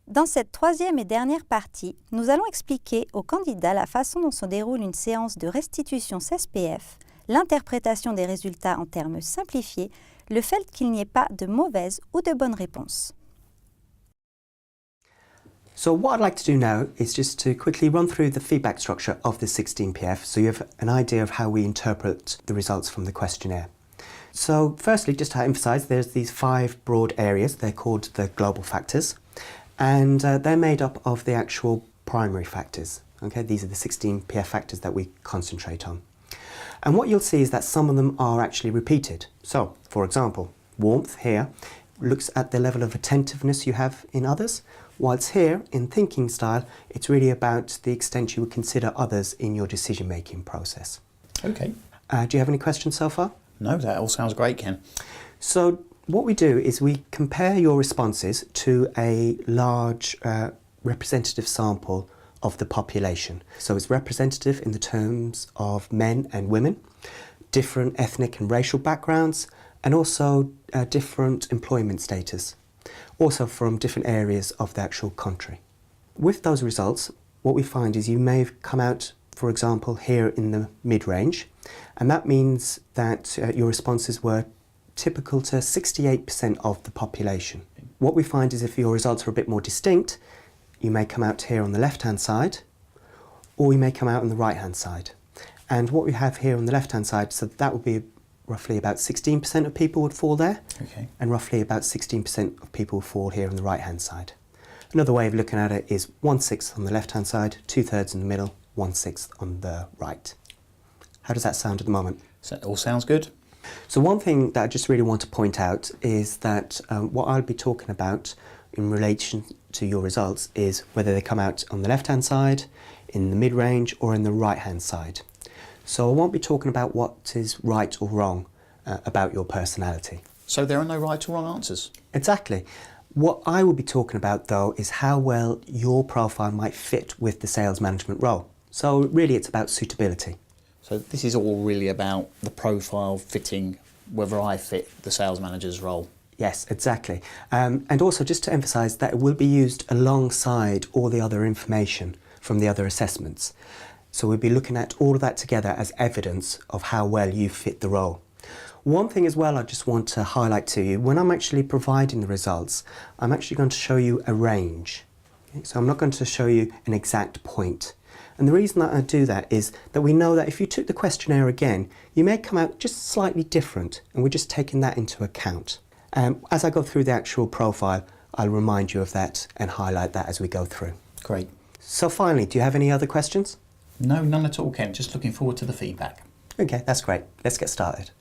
Dans cette troisième et dernière partie, nous allons expliquer aux candidats la façon dont se déroule une séance de restitution CSPF, l'interprétation des résultats en termes simplifiés, le fait qu'il n'y ait pas de mauvaise ou de bonne réponse. So what I'd like to do now is just to quickly run through the feedback structure of the 16PF so you have an idea of how we interpret the results from the questionnaire. So firstly, just to emphasise, there's these 5 broad areas. They're called the global factors, and they're made up of the actual primary factors. Okay, these are the 16PF factors that we concentrate on. And what you'll see is that some of them are actually repeated. So, for example, warmth here looks at the level of attentiveness you have in others, whilst here, in thinking style, it's really about the extent you would consider others in your decision-making process. Okay. Do you have any questions so far? No, that all sounds great, Ken. So what we do is we compare your responses to a large representative sample of the population. So it's representative in the terms of men and women, different ethnic and racial backgrounds, and also different employment status, also from different areas of the actual country. With those results, what we find is you may have come out, for example, here in the mid-range, and that means that your responses were typical to 68% of the population. What we find is if your results are a bit more distinct, you may come out here on the left-hand side, or you may come out on the right-hand side. And what we have here on the left-hand side, so that would be roughly about 16% of people would fall there, Okay. and roughly about 16% of people would fall here on the right-hand side. Another way of looking at it is 1/6 on the left-hand side, 2/3 in the middle, 1/6 on the right. How does that sound at the moment? So it all sounds good. So one thing that I just really want to point out is that what I'll be talking about in relation to your results is whether they come out on the left-hand side, in the mid-range, or in the right-hand side. So I won't be talking about what is right or wrong about your personality. So there are no right or wrong answers. Exactly. What I will be talking about though is how well your profile might fit with the sales management role. So really it's about suitability. So this is all really about the profile fitting whether I fit the sales manager's role. Yes, exactly. And also just to emphasise that it will be used alongside all the other information from the other assessments. So we'll be looking at all of that together as evidence of how well you fit the role. One thing as well I just want to highlight to you, when I'm actually providing the results, I'm actually going to show you a range. Okay? So I'm not going to show you an exact point. And the reason that I do that is that we know that if you took the questionnaire again, you may come out just slightly different, and we're just taking that into account. As I go through the actual profile, I'll remind you of that and highlight that as we go through. Great. So finally, do you have any other questions? No, none at all, Ken. Just looking forward to the feedback. Okay, that's great. Let's get started.